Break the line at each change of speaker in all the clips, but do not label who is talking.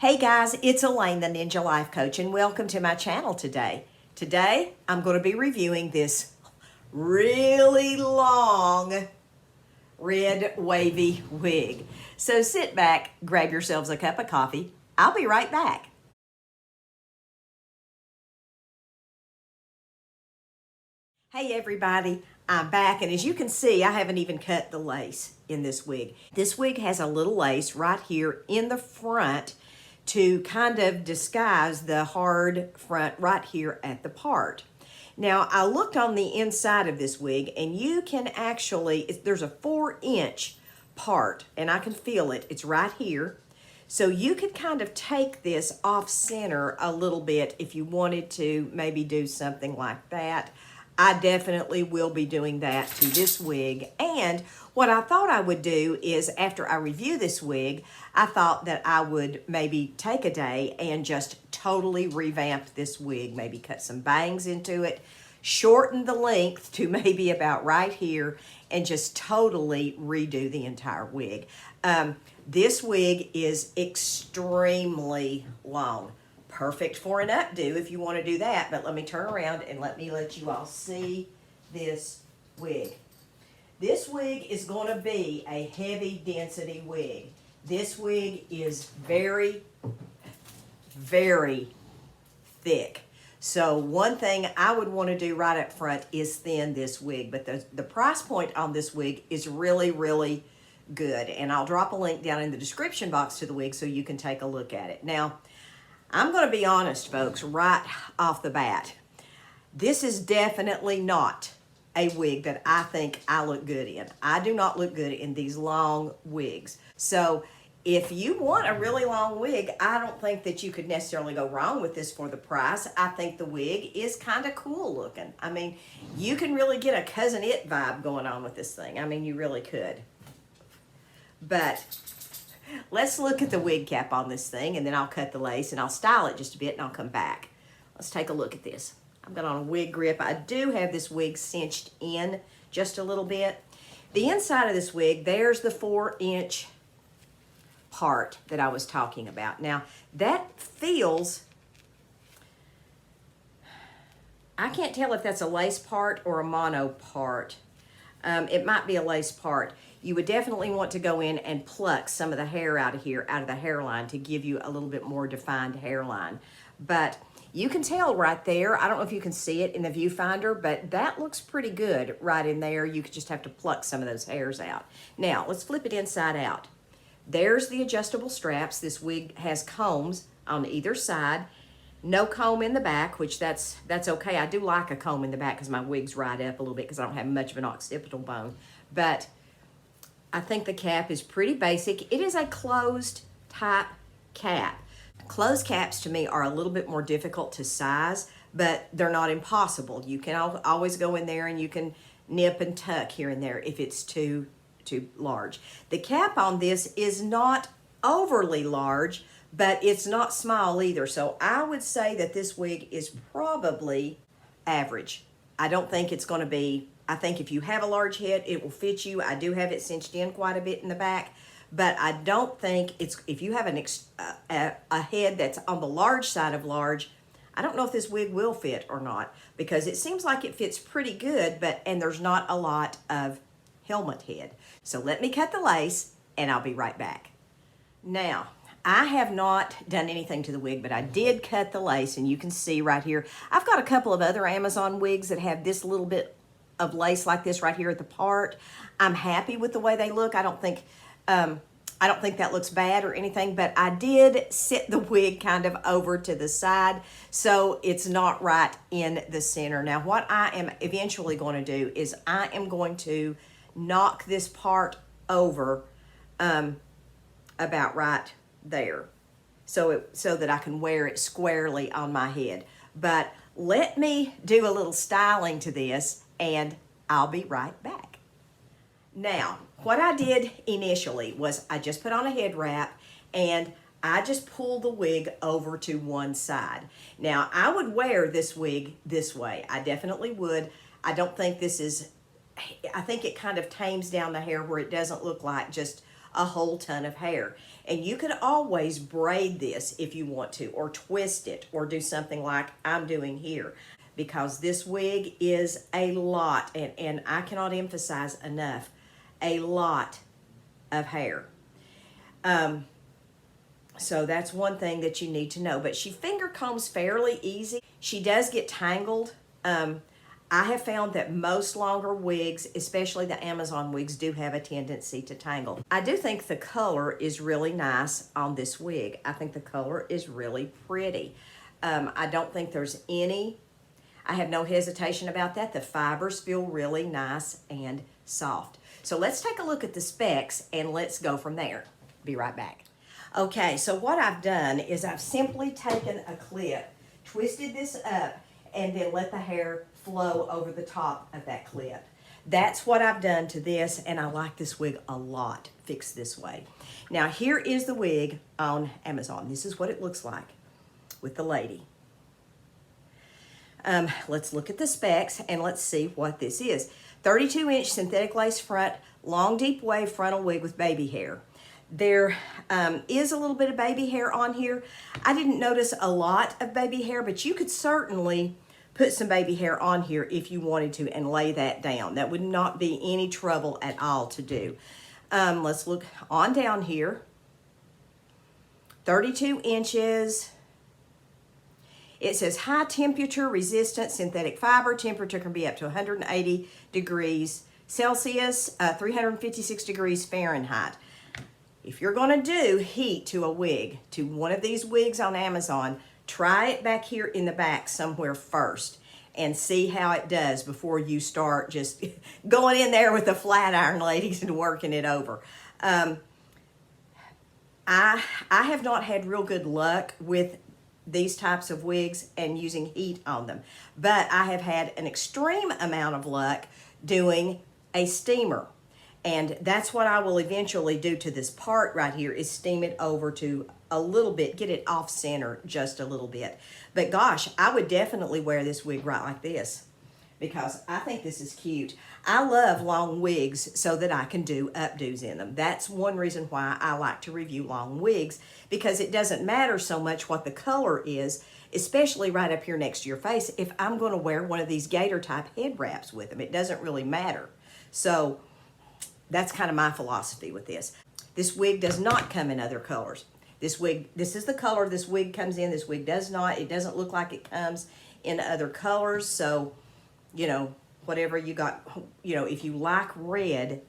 Hey guys, it's Elaine, the Ninja Life Coach, and welcome to my channel today. Today, I'm going to be reviewing this really long red wavy wig. So sit back, grab yourselves a cup of coffee. I'll be right back. Hey everybody, I'm back, and as you can see, I haven't even cut the lace in this wig. This wig has a little lace right here in the front to kind of disguise the hard front right here at the part. Now, I looked on the inside of this wig, and you can actually, there's a 4-inch part, and I can feel it. It's right here. So you could kind of take this off center a little bit if you wanted to maybe do something like that. I definitely will be doing that to this wig. And what I thought I would do is, after I review this wig, I thought that I would maybe take a day and just totally revamp this wig, maybe cut some bangs into it, shorten the length to maybe about right here, and just totally redo the entire wig. This wig is extremely long. Perfect for an updo if you want to do that, but let me turn around and let you all see this wig. This wig is going to be a heavy density wig. This wig is very, very thick. So one thing I would want to do right up front is thin this wig, but the price point on this wig is really, really good. And I'll drop a link down in the description box to the wig so you can take a look at it. Now, I'm going to be honest, folks, right off the bat. This is definitely not a wig that I think I look good in. I do not look good in these long wigs. So if you want a really long wig, I don't think that you could necessarily go wrong with this for the price. I think the wig is kind of cool looking. I mean, you can really get a Cousin It vibe going on with this thing. I mean, you really could. But let's look at the wig cap on this thing, and then I'll cut the lace and I'll style it just a bit and I'll come back. Let's take a look at this. I've got on a wig grip. I do have this wig cinched in just a little bit. The inside of this wig, there's the 4-inch part that I was talking about. Now, that feels, I can't tell if that's a lace part or a mono part. It might be a lace part. You would definitely want to go in and pluck some of the hair out of here, out of the hairline, to give you a little bit more defined hairline. But you can tell right there, I don't know if you can see it in the viewfinder, but that looks pretty good right in there. You could just have to pluck some of those hairs out. Now, let's flip it inside out. There's the adjustable straps. This wig has combs on either side. No comb in the back, which that's okay. I do like a comb in the back because my wigs ride up a little bit because I don't have much of an occipital bone. But I think the cap is pretty basic. It is a closed type cap. Closed caps to me are a little bit more difficult to size, but they're not impossible. You can always go in there and you can nip and tuck here and there if it's too large. The cap on this is not overly large, but it's not small either. So I would say that this wig is probably average. I don't think it's going to be, I think if you have a large head, it will fit you. I do have it cinched in quite a bit in the back, but I don't think it's, if you have a head that's on the large side of large, I don't know if this wig will fit or not, because it seems like it fits pretty good, and there's not a lot of helmet head. So let me cut the lace and I'll be right back. Now, I have not done anything to the wig, but I did cut the lace, and you can see right here. I've got a couple of other Amazon wigs that have this little bit of lace like this right here at the part. I'm happy with the way they look. I don't think that looks bad or anything, but I did sit the wig kind of over to the side, so it's not right in the center. Now, what I am eventually going to do is I am going to knock this part over about right there, so that I can wear it squarely on my head. But let me do a little styling to this and I'll be right back. Now, what I did initially was I just put on a head wrap and I just pulled the wig over to one side. Now, I would wear this wig this way. I definitely would. I don't think this is, I think it kind of tames down the hair where it doesn't look like just a whole ton of hair. And you could always braid this if you want to, or twist it, or do something like I'm doing here, because this wig is a lot, and I cannot emphasize enough, a lot of hair. So that's one thing that you need to know. But she finger combs fairly easy. She does get tangled. I have found that most longer wigs, especially the Amazon wigs, do have a tendency to tangle. I do think the color is really nice on this wig. I think the color is really pretty. I don't think there's I have no hesitation about that. The fibers feel really nice and soft. So let's take a look at the specs and let's go from there. Be right back. Okay, so what I've done is I've simply taken a clip, twisted this up, and then let the hair flow over the top of that clip. That's what I've done to this, and I like this wig a lot fixed this way. Now here is the wig on Amazon. This is what it looks like with the lady. Let's look at the specs and let's see what this is. 32-inch synthetic lace front, long deep wave frontal wig with baby hair. There is a little bit of baby hair on here. I didn't notice a lot of baby hair, but you could certainly put some baby hair on here if you wanted to and lay that down. That would not be any trouble at all to do. Let's look on down here. 32 inches. It says high temperature resistant synthetic fiber. Temperature can be up to 180 degrees Celsius, 356 degrees Fahrenheit. If you're going to do heat to a wig, to one of these wigs on Amazon, try it back here in the back somewhere first and see how it does before you start just going in there with a flat iron, ladies, and working it over. I have not had real good luck with these types of wigs and using heat on them, but I have had an extreme amount of luck doing a steamer. And that's what I will eventually do to this part right here, is steam it over to a little bit, get it off center just a little bit. But gosh, I would definitely wear this wig right like this because I think this is cute. I love long wigs so that I can do updos in them. That's one reason why I like to review long wigs, because it doesn't matter so much what the color is, especially right up here next to your face, if I'm going to wear one of these gator type head wraps with them. It doesn't really matter. So that's kind of my philosophy with this. This wig does not come in other colors. This is the color this wig comes in. This wig does not. It doesn't look like it comes in other colors. So, you know, whatever you got, you know, if you like red,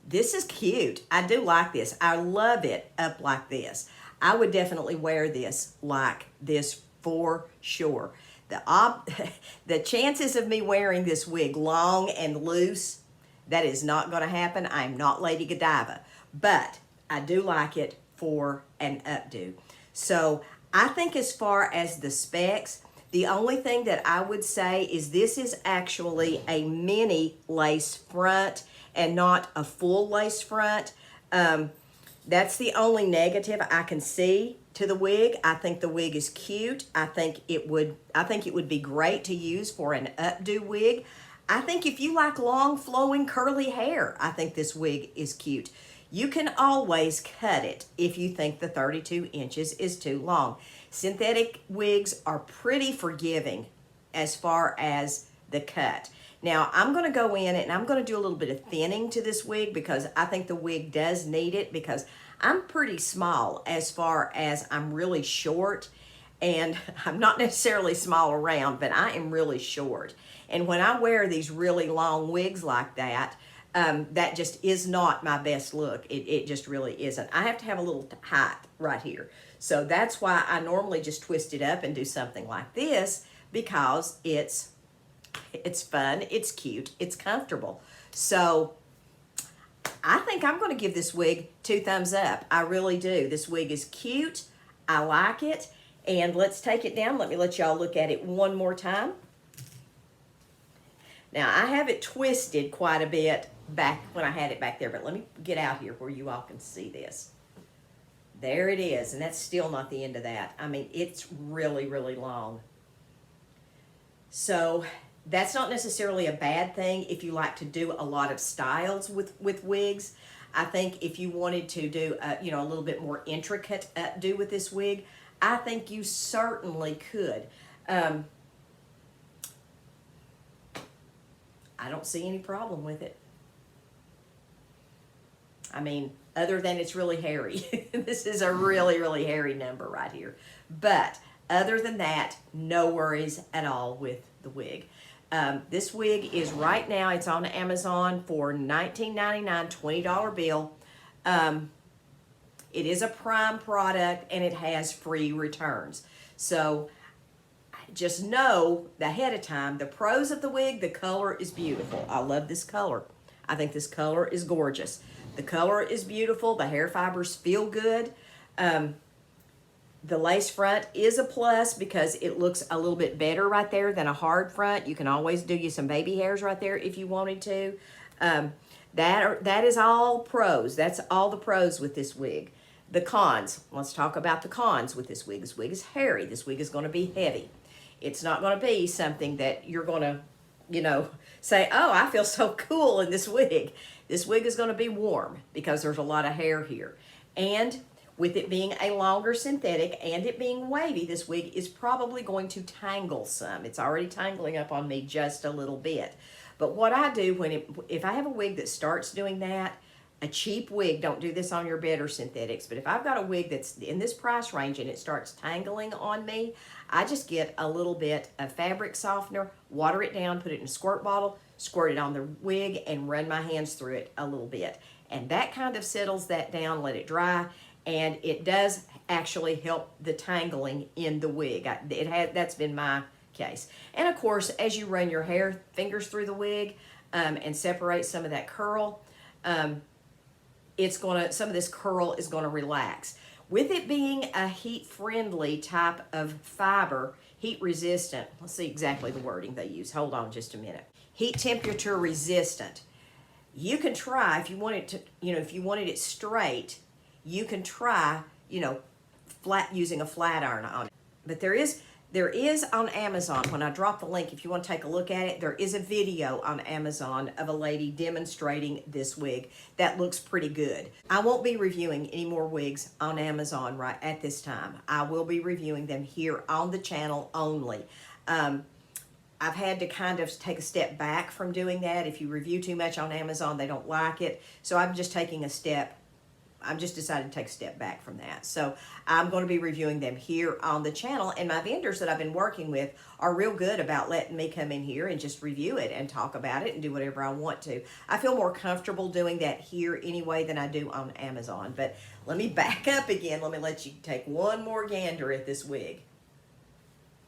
this is cute. I do like this. I love it up like this. I would definitely wear this like this for sure. The chances of me wearing this wig long and loose, that is not going to happen. I'm not Lady Godiva, but I do like it for an updo. So I think as far as the specs, the only thing that I would say is this is actually a mini lace front and not a full lace front. That's the only negative I can see to the wig. I think the wig is cute. I think it would be great to use for an updo wig. I think if you like long, flowing, curly hair, I think this wig is cute. You can always cut it if you think the 32 inches is too long. Synthetic wigs are pretty forgiving as far as the cut. Now, I'm going to go in and I'm going to do a little bit of thinning to this wig because I think the wig does need it, because I'm pretty small as far as I'm really short, and I'm not necessarily small around, but I am really short. And when I wear these really long wigs like that, that just is not my best look. It just really isn't. I have to have a little height right here. So that's why I normally just twist it up and do something like this, because it's fun, it's cute, it's comfortable. So I think I'm going to give this wig 2 thumbs up. I really do. This wig is cute. I like it. And let's take it down. Let me let y'all look at it one more time. Now, I have it twisted quite a bit back when I had it back there, but let me get out here where you all can see this. There it is, and that's still not the end of that. I mean, it's really, really long. So that's not necessarily a bad thing if you like to do a lot of styles with wigs. I think if you wanted to do, you know, a little bit more intricate updo with this wig, I think you certainly could. I don't see any problem with it. I mean, other than it's really hairy. This is a really, really hairy number right here. But other than that, no worries at all with the wig. This wig is right now, it's on Amazon for $19.99, $20 bill. It is a Prime product and it has free returns. So just know ahead of time, the pros of the wig, the color is beautiful. I love this color. I think this color is gorgeous. The color is beautiful. The hair fibers feel good. The lace front is a plus because it looks a little bit better right there than a hard front. You can always do you some baby hairs right there if you wanted to. That is all pros. That's all the pros with this wig. The cons. Let's talk about the cons with this wig. This wig is hairy. This wig is going to be heavy. It's not going to be something that you're going to, you know, say, oh, I feel so cool in this wig. This wig is going to be warm because there's a lot of hair here. And with it being a longer synthetic and it being wavy, this wig is probably going to tangle some. It's already tangling up on me just a little bit. But what I do if I have a wig that starts doing that, a cheap wig, don't do this on your better synthetics, but if I've got a wig that's in this price range and it starts tangling on me, I just get a little bit of fabric softener, water it down, put it in a squirt bottle, squirt it on the wig, and run my hands through it a little bit. And that kind of settles that down, let it dry, and it does actually help the tangling in the wig. That's been my case. And of course, as you run your fingers through the wig and separate some of that curl, some of this curl is gonna relax. With it being a heat-friendly type of fiber, heat-resistant, let's see exactly the wording they use. Hold on just a minute. Heat temperature resistant. You can try, if you want it to, you know, if you wanted it straight, you can try, you know, using a flat iron on it. But there is on Amazon, when I drop the link, if you want to take a look at it, there is a video on Amazon of a lady demonstrating this wig that looks pretty good. I won't be reviewing any more wigs on Amazon right at this time. I will be reviewing them here on the channel only. I've had to kind of take a step back from doing that. If you review too much on Amazon, they don't like it. So I'm just decided to take a step back from that. So I'm going to be reviewing them here on the channel, and my vendors that I've been working with are real good about letting me come in here and just review it and talk about it and do whatever I want to. I feel more comfortable doing that here anyway than I do on Amazon. But let me back up again. Let me let you take one more gander at this wig.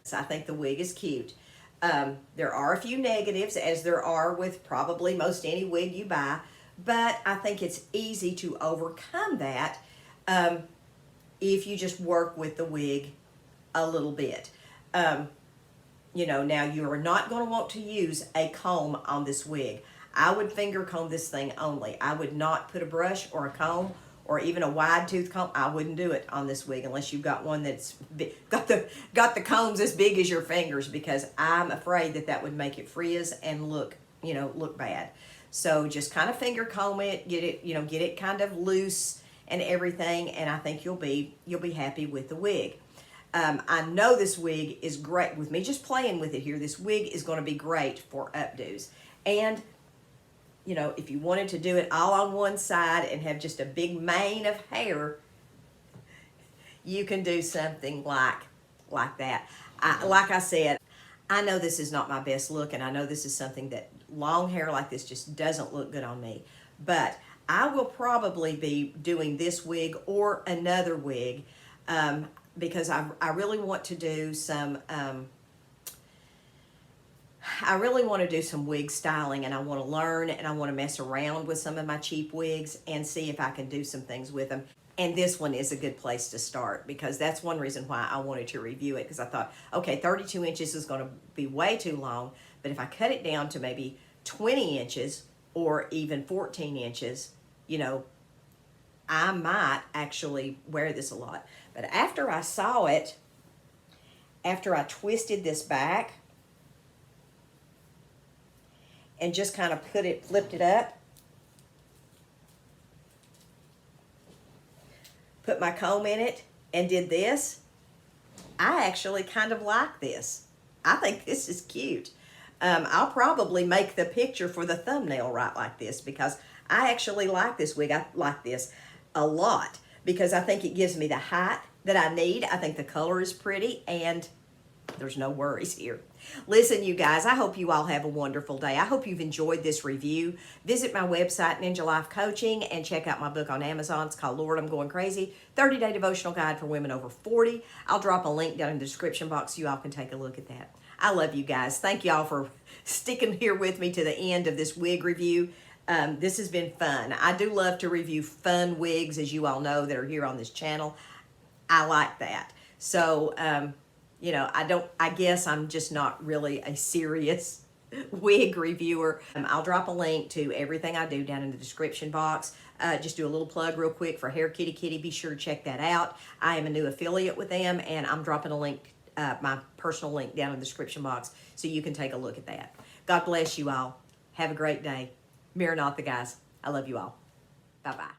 So I think the wig is cute. There are a few negatives, as there are with probably most any wig you buy. But I think it's easy to overcome that if you just work with the wig a little bit. You know, now you are not going to want to use a comb on this wig. I would finger comb this thing only. I would not put a brush or a comb or even a wide tooth comb. I wouldn't do it on this wig unless you've got one that's got the combs as big as your fingers, because I'm afraid that would make it frizz and look bad. So just kind of finger comb it, get it kind of loose and everything, and I think you'll be happy with the wig. I know this wig is great. With me just playing with it here, this wig is going to be great for updos. And you know, if you wanted to do it all on one side and have just a big mane of hair, you can do something like that. Like I said, I know this is not my best look, and I know this is something that long hair like this just doesn't look good on me. But I will probably be doing this wig or another wig because I really want to do some wig styling, and I want to learn, and I want to mess around with some of my cheap wigs and see if I can do some things with them. And this one is a good place to start, because that's one reason why I wanted to review it, because I thought, okay, 32 inches is going to be way too long, but if I cut it down to maybe 20 inches or even 14 inches, you know, I might actually wear this a lot. But after I saw it, after I twisted this back and just kind of flipped it up, put my comb in it and did this, I actually kind of like this. I think this is cute. I'll probably make the picture for the thumbnail right like this because I actually like this wig. I like this a lot because I think it gives me the height that I need. I think the color is pretty and there's no worries here. Listen, you guys, I hope you all have a wonderful day. I hope you've enjoyed this review. Visit my website, Ninja Life Coaching, and check out my book on Amazon. It's called Lord, I'm Going Crazy, 30-Day Devotional Guide for Women Over 40. I'll drop a link down in the description box so you all can take a look at that. I love you guys. Thank you all for sticking here with me to the end of this wig review. This has been fun. I do love to review fun wigs, as you all know, that are here on this channel. I like that. So, you know, I guess I'm just not really a serious wig reviewer. I'll drop a link to everything I do down in the description box. Just do a little plug real quick for Hair Kitty Kitty. Be sure to check that out. I am a new affiliate with them, and I'm dropping a link, my personal link down in the description box so you can take a look at that. God bless you all. Have a great day. Maranatha, guys. I love you all. Bye-bye.